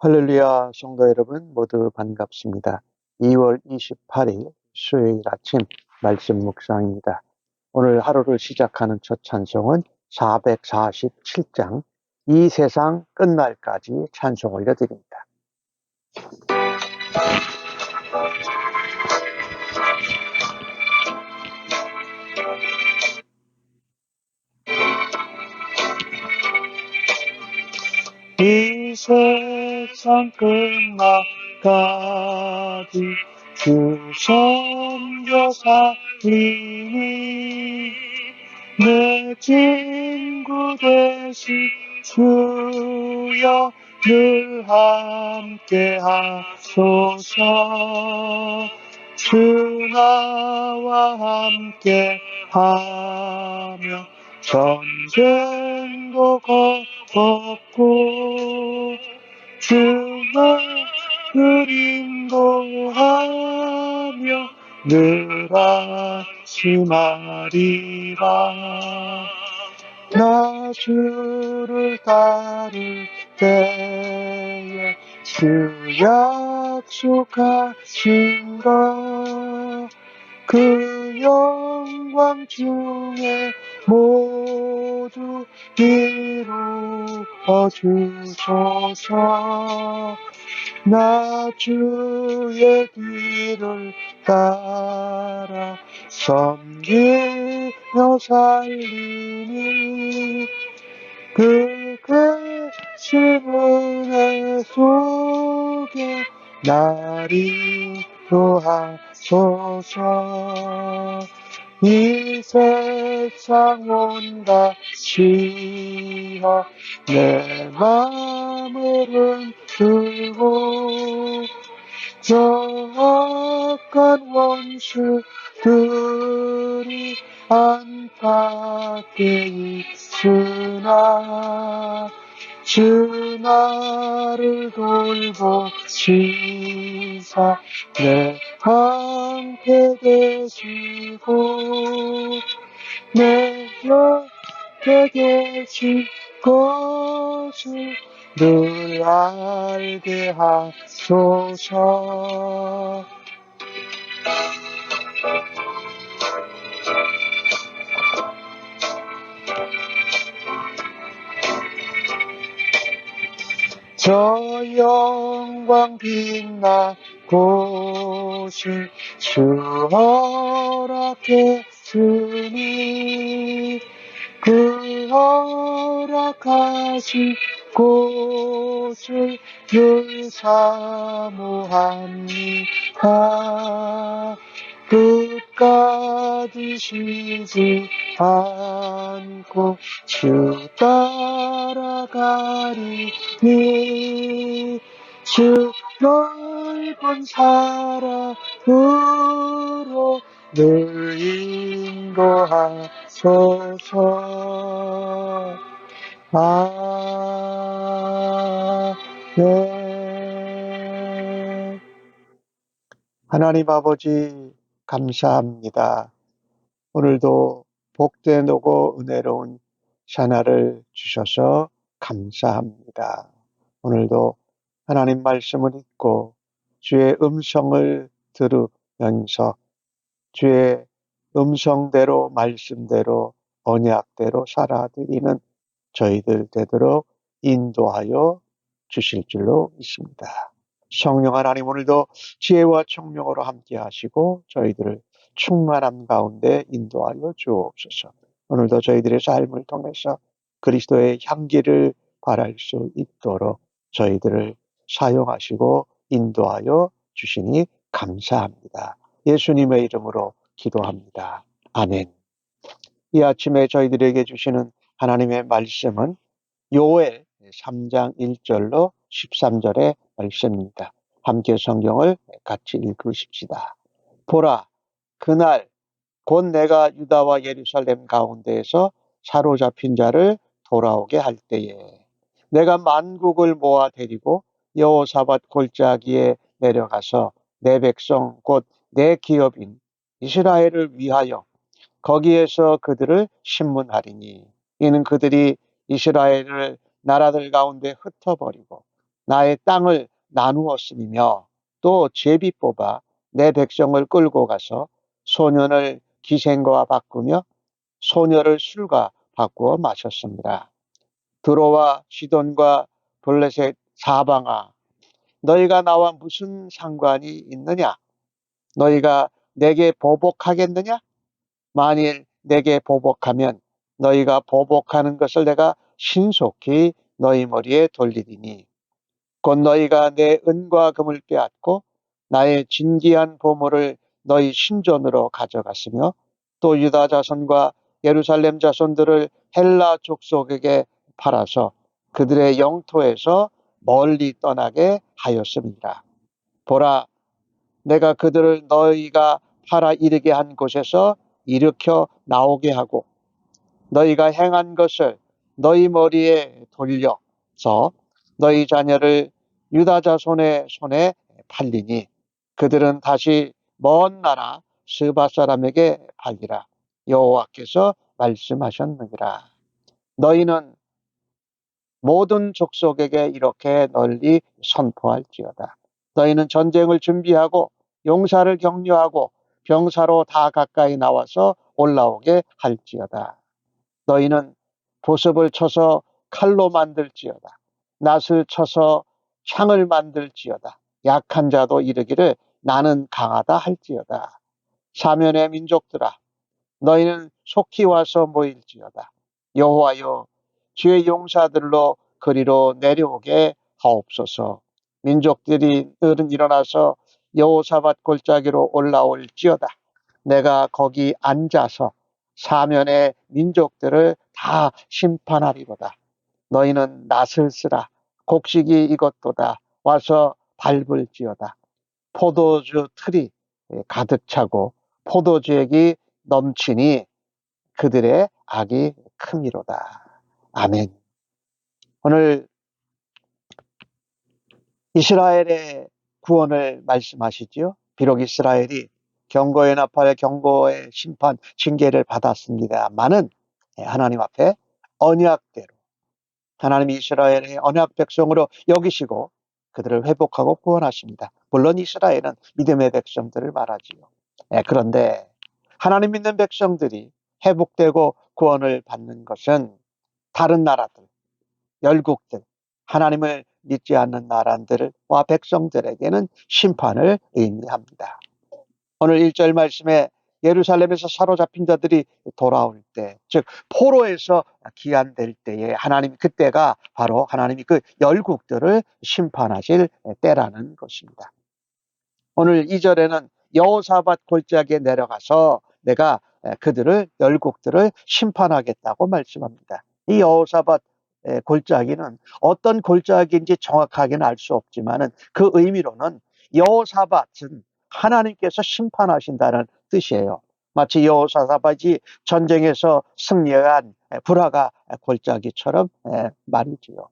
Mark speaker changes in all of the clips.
Speaker 1: 할렐루야 성도 여러분 모두 반갑습니다. 2월 28일 수요일 아침 말씀 묵상입니다. 오늘 하루를 시작하는 첫 찬송은 447장 이 세상 끝날까지 찬송 올려드립니다. 이 세상 끝날까지 주 섬겨 살리니 내 친구 되신 주여 늘 함께 하소서. 주 나와 함께 하며 전쟁도 걷고 주나 늘 인도하며 늘 안심하리라. 나 주를 따를 때에 주 약속하신 것 그 영광 중에 모두 이루어 주소서. 나 주의 뒤를 따라 섬기며 살리니 그 크신 은혜 속에 날 인도하소서. 이 세상 온갖 시험 내 마음을 흔들고 저 악한 원수들이 안팎에 있으나 주 나를 돌보시사 내 함께 계시고 내 옆에 계신 것을 늘 알게 하소서. 저 영광 빛나 곳을 주 허락했으니 그 허락하신 곳을 늘 사모합니다. 끝까지 쉬지 않고 주 따라가리니 주 넓은 사랑으로 늘 인도하소서. 아멘. 하나님 아버지 감사합니다. 오늘도 복되고 은혜로운 샤나를 주셔서 감사합니다. 오늘도 하나님 말씀을 읽고 주의 음성을 들으면서 주의 음성대로 말씀대로 언약대로 살아드리는 저희들 되도록 인도하여 주실 줄로 믿습니다. 성령 하나님 오늘도 지혜와 총명으로 함께 하시고 저희들을 충만함 가운데 인도하여 주옵소서. 오늘도 저희들의 삶을 통해서 그리스도의 향기를 발할 수 있도록 저희들을 사용하시고 인도하여 주시니 감사합니다. 예수님의 이름으로 기도합니다. 아멘. 이 아침에 저희들에게 주시는 하나님의 말씀은 요엘 3장 1절로 13절의 말씀입니다. 함께 성경을 같이 읽으십시다. 보라, 그날 곧 내가 유다와 예루살렘 가운데에서 사로잡힌 자를 돌아오게 할 때에 내가 만국을 모아 데리고 여호사밧 골짜기에 내려가서 내 백성 곧 내 기업인 이스라엘을 위하여 거기에서 그들을 신문하리니 이는 그들이 이스라엘을 나라들 가운데 흩어버리고 나의 땅을 나누었으며 또 제비 뽑아 내 백성을 끌고 가서 소년을 기생과 바꾸며 소녀를 술과 바꾸어 마셨습니다. 드로와 시돈과 블레셋 사방아, 너희가 나와 무슨 상관이 있느냐? 너희가 내게 보복하겠느냐? 만일 내게 보복하면 너희가 보복하는 것을 내가 신속히 너희 머리에 돌리리니 곧 너희가 내 은과 금을 빼앗고 나의 진귀한 보물을 너희 신전으로 가져갔으며 또 유다 자손과 예루살렘 자손들을 헬라 족속에게 팔아서 그들의 영토에서 멀리 떠나게 하였음이라. 보라, 내가 그들을 너희가 팔아 이르게 한 곳에서 일으켜 나오게 하고 너희가 행한 것을 너희 머리에 돌려서 너희 자녀를 유다 자손의 손에 팔리니 그들은 다시 먼 나라 스바 사람에게 팔리라. 여호와께서 말씀하셨느니라. 너희는 모든 족속에게 이렇게 널리 선포할지어다. 너희는 전쟁을 준비하고 용사를 격려하고 병사로 다 가까이 나와서 올라오게 할지어다. 너희는 보습을 쳐서 칼로 만들지어다. 낫을 쳐서 창을 만들지어다. 약한 자도 이르기를 나는 강하다 할지어다. 사면의 민족들아, 너희는 속히 와서 모일지어다. 여호와여, 주의 용사들로 그리로 내려오게 하옵소서. 민족들이 들은 일어나서 여호사밧 골짜기로 올라올지어다. 내가 거기 앉아서 사면의 민족들을 다 심판하리로다. 너희는 낫을 쓰라. 곡식이 이것도다. 와서 밟을지어다. 포도주 틀이 가득 차고 포도주액이 넘치니 그들의 악이 크미로다. 아멘. 오늘 이스라엘의 구원을 말씀하시지요. 비록 이스라엘이 경고의 나팔, 경고의 심판, 징계를 받았습니다만은 하나님 앞에 언약대로 하나님이 이스라엘의 언약 백성으로 여기시고 그들을 회복하고 구원하십니다. 물론 이스라엘은 믿음의 백성들을 말하지요. 그런데 하나님 믿는 백성들이 회복되고 구원을 받는 것은 다른 나라들, 열국들, 하나님을 믿지 않는 나라들과 백성들에게는 심판을 의미합니다. 오늘 1절 말씀에 예루살렘에서 사로잡힌 자들이 돌아올 때, 즉 포로에서 귀환될 때에 하나님, 그때가 바로 하나님이 그 열국들을 심판하실 때라는 것입니다. 오늘 2절에는 여호사밧 골짜기에 내려가서 내가 그들을, 열국들을 심판하겠다고 말씀합니다. 이 여호사밧 골짜기는 어떤 골짜기인지 정확하게는 알 수 없지만 그 의미로는 여호사밧은 하나님께서 심판하신다는 뜻이에요. 마치 여호사밧이 전쟁에서 승리한 브라가 골짜기처럼 말이지요.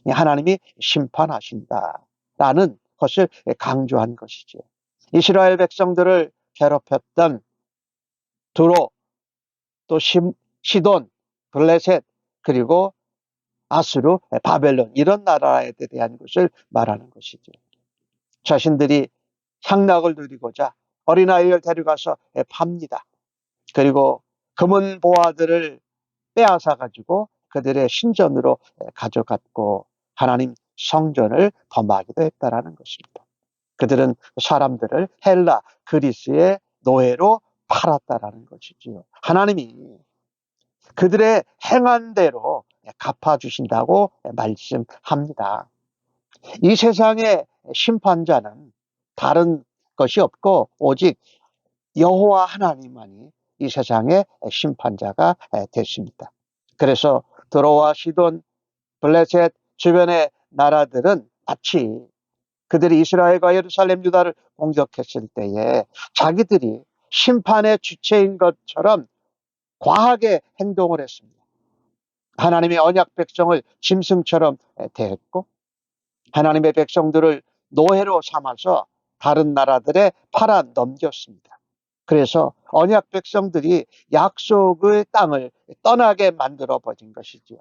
Speaker 1: 하나님이 심판하신다라는 것을 강조한 것이죠. 이스라엘 백성들을 괴롭혔던 두로, 또 시돈, 블레셋, 그리고 아수르, 바벨론, 이런 나라에 대한 것을 말하는 것이죠. 자신들이 향락을 누리고자 어린아이를 데려가서 팝니다. 그리고 금은 보화들을 빼앗아 가지고 그들의 신전으로 가져갔고 하나님 성전을 범하기도 했다라는 것입니다. 그들은 사람들을 헬라, 그리스의 노예로 팔았다라는 것이지요. 하나님이 그들의 행한 대로 갚아주신다고 말씀합니다. 이 세상의 심판자는 다른 것이 없고 오직 여호와 하나님만이 이 세상의 심판자가 됐습니다. 그래서 드로와 시돈, 블레셋 주변의 나라들은 마치 그들이 이스라엘과 예루살렘 유다를 공격했을 때에 자기들이 심판의 주체인 것처럼 과하게 행동을 했습니다. 하나님의 언약 백성을 짐승처럼 대했고 하나님의 백성들을 노예로 삼아서 다른 나라들에 팔아 넘겼습니다. 그래서 언약 백성들이 약속의 땅을 떠나게 만들어 버린 것이죠.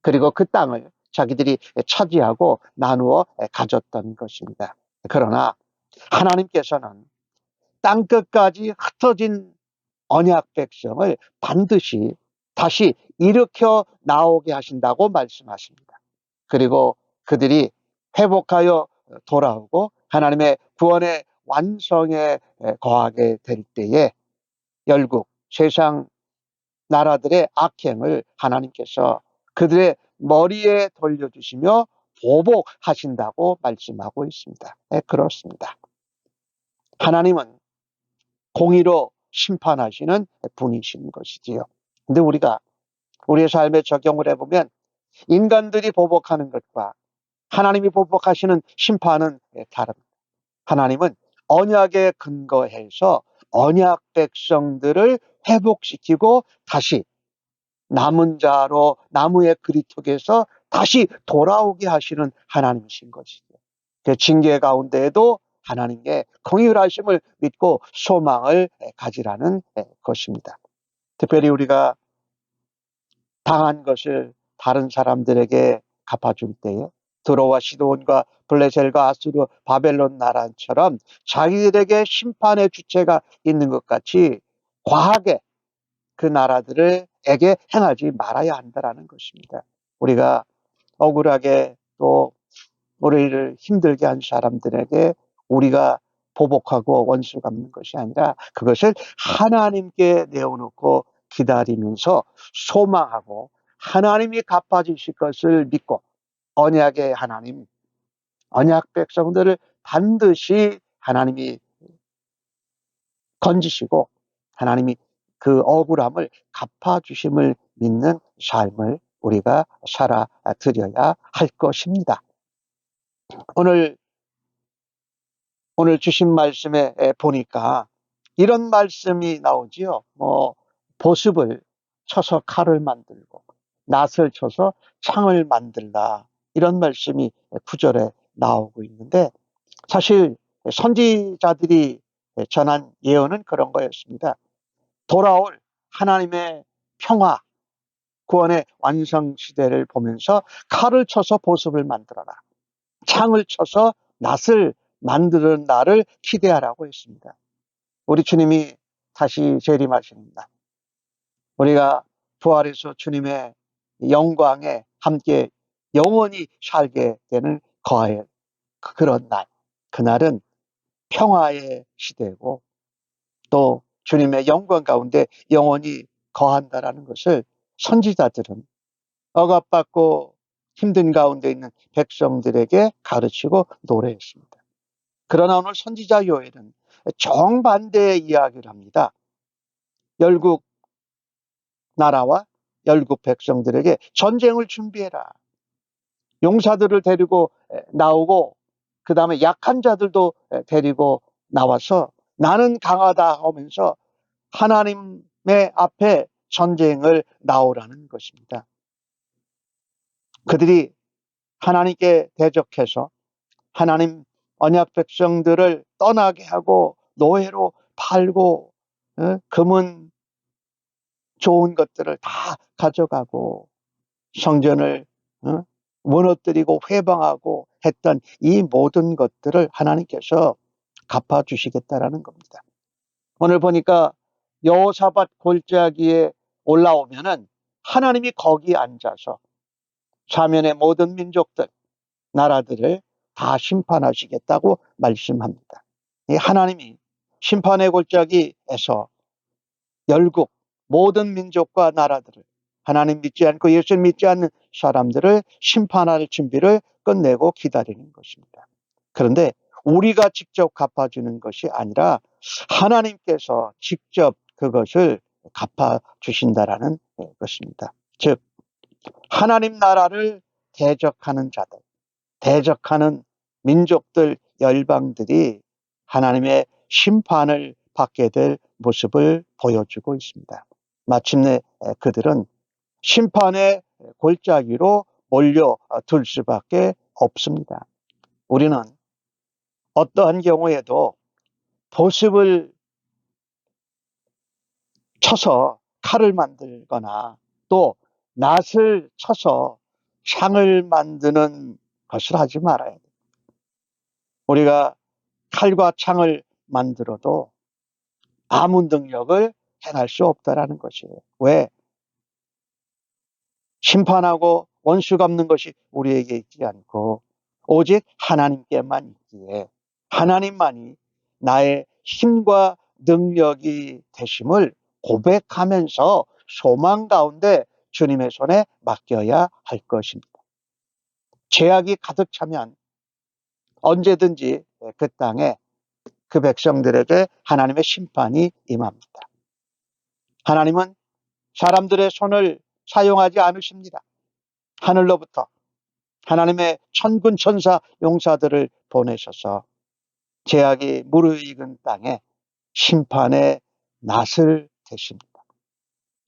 Speaker 1: 그리고 그 땅을 자기들이 차지하고 나누어 가졌던 것입니다. 그러나 하나님께서는 땅끝까지 흩어진 언약 백성을 반드시 다시 일으켜 나오게 하신다고 말씀하십니다. 그리고 그들이 회복하여 돌아오고 하나님의 구원의 완성에 거하게 될 때에 열국 세상 나라들의 악행을 하나님께서 그들의 머리에 돌려주시며 보복하신다고 말씀하고 있습니다. 네, 그렇습니다. 하나님은 공의로 심판하시는 분이신 것이지요. 근데 우리가 우리의 삶에 적용을 해보면 인간들이 보복하는 것과 하나님이 보복하시는 심판은 다릅니다. 하나님은 언약에 근거해서 언약 백성들을 회복시키고 다시 남은 자로 나무의 그리톡에서 다시 돌아오게 하시는 하나님이신 것이죠. 그 징계 가운데에도 하나님의 긍휼하심을 믿고 소망을 가지라는 것입니다. 특별히 우리가 당한 것을 다른 사람들에게 갚아줄 때에 드로와 시도온과 블레셀과 아수르 바벨론 나라처럼 자기들에게 심판의 주체가 있는 것 같이 과하게 그 나라들에게 행하지 말아야 한다는 것입니다. 우리가 억울하게 또 우리를 힘들게 한 사람들에게 우리가 보복하고 원수 갚는 것이 아니라 그것을 하나님께 내어놓고 기다리면서 소망하고 하나님이 갚아주실 것을 믿고 언약의 하나님, 언약 백성들을 반드시 하나님이 건지시고 하나님이 그 억울함을 갚아주심을 믿는 삶을 우리가 살아드려야 할 것입니다. 오늘 주신 말씀에 보니까 이런 말씀이 나오지요. 보습을 쳐서 칼을 만들고 낫을 쳐서 창을 만들라, 이런 말씀이 9절에 나오고 있는데 사실 선지자들이 전한 예언은 그런 거였습니다. 돌아올 하나님의 평화, 구원의 완성 시대를 보면서 칼을 쳐서 보습을 만들어라, 창을 쳐서 낫을 만드는 날을 기대하라고 했습니다. 우리 주님이 다시 재림하십니다. 우리가 부활해서 주님의 영광에 함께 영원히 살게 되는 거할 그런 날, 그날은 평화의 시대고 또 주님의 영광 가운데 영원히 거한다라는 것을 선지자들은 억압받고 힘든 가운데 있는 백성들에게 가르치고 노래했습니다. 그러나 오늘 선지자 요엘은 정반대의 이야기를 합니다. 열국 나라와 열국 백성들에게 전쟁을 준비해라. 용사들을 데리고 나오고 그 다음에 약한 자들도 데리고 나와서 나는 강하다 하면서 하나님의 앞에 전쟁을 나오라는 것입니다. 그들이 하나님께 대적해서 하나님 언약 백성들을 떠나게 하고 노예로 팔고 금은 좋은 것들을 다 가져가고 성전을 무너뜨리고 회방하고 했던 이 모든 것들을 하나님께서 갚아주시겠다라는 겁니다. 오늘 보니까 여호사밧 골짜기에 올라오면은 하나님이 거기 앉아서 사면의 모든 민족들, 나라들을 다 심판하시겠다고 말씀합니다. 이 하나님이 심판의 골짜기에서 열국 모든 민족과 나라들을, 하나님 믿지 않고 예수 믿지 않는 사람들을 심판할 준비를 끝내고 기다리는 것입니다. 그런데 우리가 직접 갚아주는 것이 아니라 하나님께서 직접 그것을 갚아주신다라는 것입니다. 즉 하나님 나라를 대적하는 자들, 대적하는 민족들, 열방들이 하나님의 심판을 받게 될 모습을 보여주고 있습니다. 마침내 그들은 심판의 골짜기로 몰려들 수밖에 없습니다. 우리는 어떠한 경우에도 보습을 쳐서 칼을 만들거나 또 낫을 쳐서 창을 만드는 것을 하지 말아야 돼. 우리가 칼과 창을 만들어도 아무 능력을 행할 수 없다라는 것이에요. 왜? 심판하고 원수 갚는 것이 우리에게 있지 않고 오직 하나님께만 있기에 하나님만이 나의 힘과 능력이 되심을 고백하면서 소망 가운데 주님의 손에 맡겨야 할 것입니다. 죄악이 가득 차면 언제든지 그 땅에 그 백성들에게 하나님의 심판이 임합니다. 하나님은 사람들의 손을 사용하지 않으십니다. 하늘로부터 하나님의 천군 천사 용사들을 보내셔서 죄악이 무르익은 땅에 심판의 낫을 대십니다.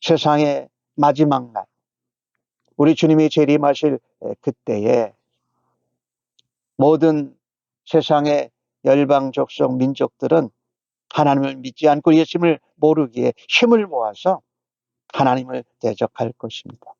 Speaker 1: 세상의 마지막 날, 우리 주님이 재림하실 그때에 모든 세상의 열방, 족속, 민족들은 하나님을 믿지 않고 예수님을 모르기에 힘을 모아서 하나님을 대적할 것입니다.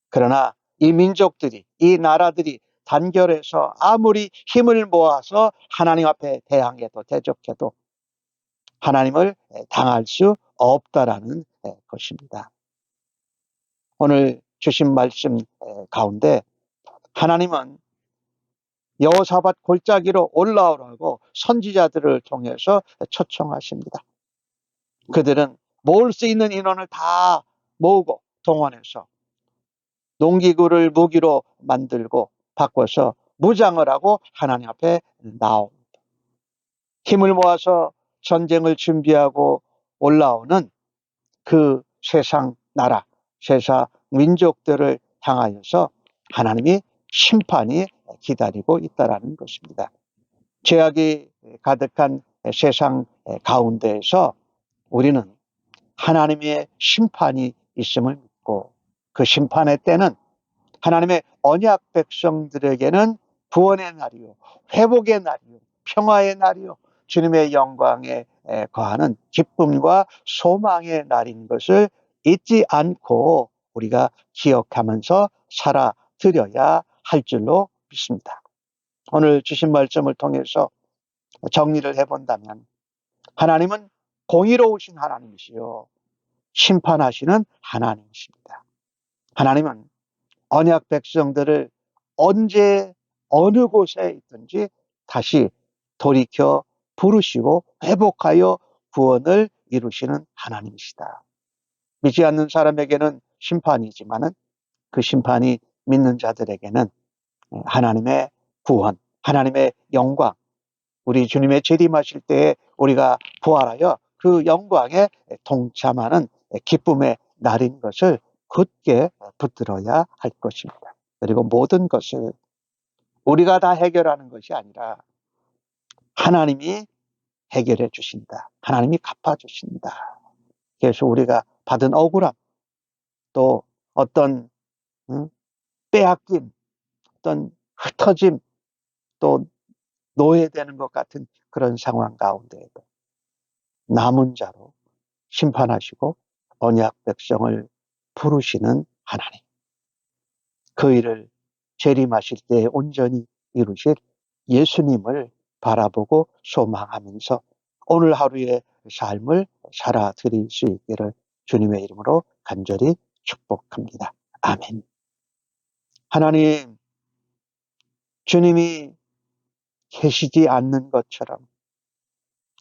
Speaker 1: 그러나 이 민족들이, 이 나라들이 단결해서 아무리 힘을 모아서 하나님 앞에 대항해도 대적해도 하나님을 당할 수 없다라는 것입니다. 오늘 주신 말씀 가운데 하나님은 여호사밧 골짜기로 올라오라고 선지자들을 통해서 초청하십니다. 그들은 모을 수 있는 인원을 다 모으고 동원해서 농기구를 무기로 만들고 바꿔서 무장을 하고 하나님 앞에 나옵니다. 힘을 모아서 전쟁을 준비하고 올라오는 그 세상 나라, 세상 민족들을 향하여서 하나님이 심판이 기다리고 있다는 것입니다. 죄악이 가득한 세상 가운데에서 우리는 하나님의 심판이 있음을 믿고 그 심판의 때는 하나님의 언약 백성들에게는 구원의 날이요, 회복의 날이요, 평화의 날이요, 주님의 영광에 거하는 기쁨과 소망의 날인 것을 잊지 않고 우리가 기억하면서 살아드려야 할 줄로 믿습니다. 오늘 주신 말씀을 통해서 정리를 해본다면 하나님은 공의로우신 하나님이시요 심판하시는 하나님이십니다. 하나님은 언약 백성들을 언제 어느 곳에 있든지 다시 돌이켜 부르시고 회복하여 구원을 이루시는 하나님이시다. 믿지 않는 사람에게는 심판이지만은 그 심판이 믿는 자들에게는 하나님의 구원, 하나님의 영광, 우리 주님의 재림하실 때에 우리가 부활하여 그 영광에 동참하는 기쁨의 날인 것을 굳게 붙들어야 할 것입니다. 그리고 모든 것을 우리가 다 해결하는 것이 아니라 하나님이 해결해 주신다. 하나님이 갚아주신다. 그래서 우리가 받은 억울함, 또 어떤 빼앗김, 어떤 흩어짐, 또 노예되는 것 같은 그런 상황 가운데에도 남은 자로 심판하시고 언약 백성을 부르시는 하나님. 그 일을 재림하실 때에 온전히 이루실 예수님을 바라보고 소망하면서 오늘 하루의 삶을 살아드릴 수 있기를 주님의 이름으로 간절히 축복합니다. 아멘. 하나님, 주님이 계시지 않는 것처럼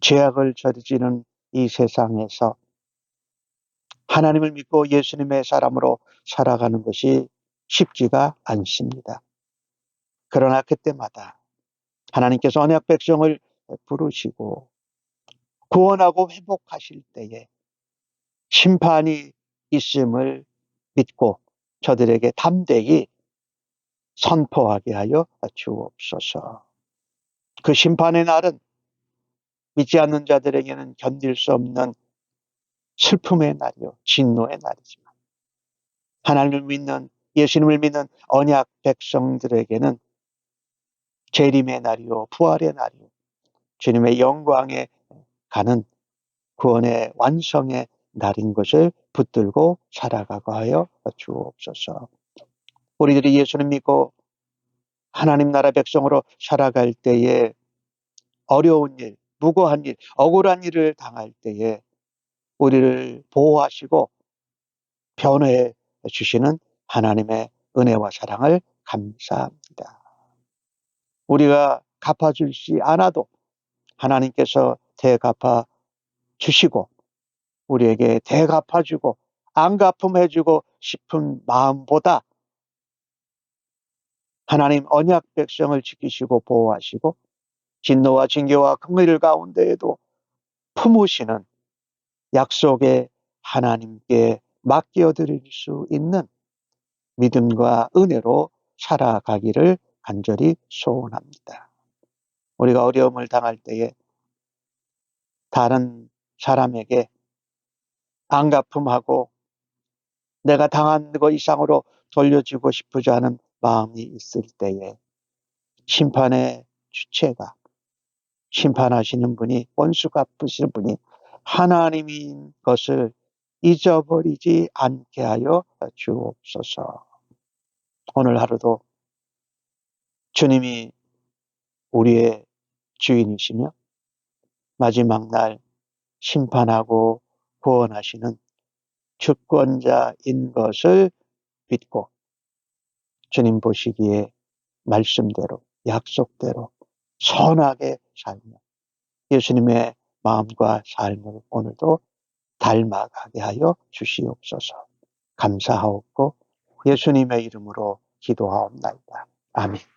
Speaker 1: 죄악을 저지르는 이 세상에서 하나님을 믿고 예수님의 사람으로 살아가는 것이 쉽지가 않습니다. 그러나 그때마다 하나님께서 언약 백성을 부르시고 구원하고 회복하실 때에 심판이 있음을 믿고 저들에게 담대히 선포하게 하여 주옵소서. 그 심판의 날은 믿지 않는 자들에게는 견딜 수 없는 슬픔의 날이요, 진노의 날이지만 하나님을 믿는, 예수님을 믿는 언약 백성들에게는 재림의 날이요, 부활의 날이요, 주님의 영광에 가는 구원의 완성의 날인 것을 붙들고 살아가고 하여 주옵소서. 우리들이 예수님 믿고 하나님 나라 백성으로 살아갈 때에 어려운 일, 무고한 일, 억울한 일을 당할 때에 우리를 보호하시고 변호해 주시는 하나님의 은혜와 사랑을 감사합니다. 우리가 갚아주지 않아도 하나님께서 대갚아 주시고 우리에게 대갚아주고 안 갚음해주고 싶은 마음보다 하나님 언약 백성을 지키시고 보호하시고 진노와 징계와 긍휼 가운데에도 품으시는 약속의 하나님께 맡겨드릴 수 있는 믿음과 은혜로 살아가기를 간절히 소원합니다. 우리가 어려움을 당할 때에 다른 사람에게 안 갚음하고 내가 당한 것 이상으로 돌려주고 싶지 않은 마음이 있을 때에 심판의 주체가 심판하시는 분이 원수 갚으시는 분이 하나님인 것을 잊어버리지 않게 하여 주옵소서. 오늘 하루도 주님이 우리의 주인이시며 마지막 날 심판하고 구원하시는 주권자인 것을 믿고 주님 보시기에 말씀대로 약속대로 선하게 살며 예수님의 마음과 삶을 오늘도 닮아가게 하여 주시옵소서. 감사하옵고 예수님의 이름으로 기도하옵나이다. 아멘.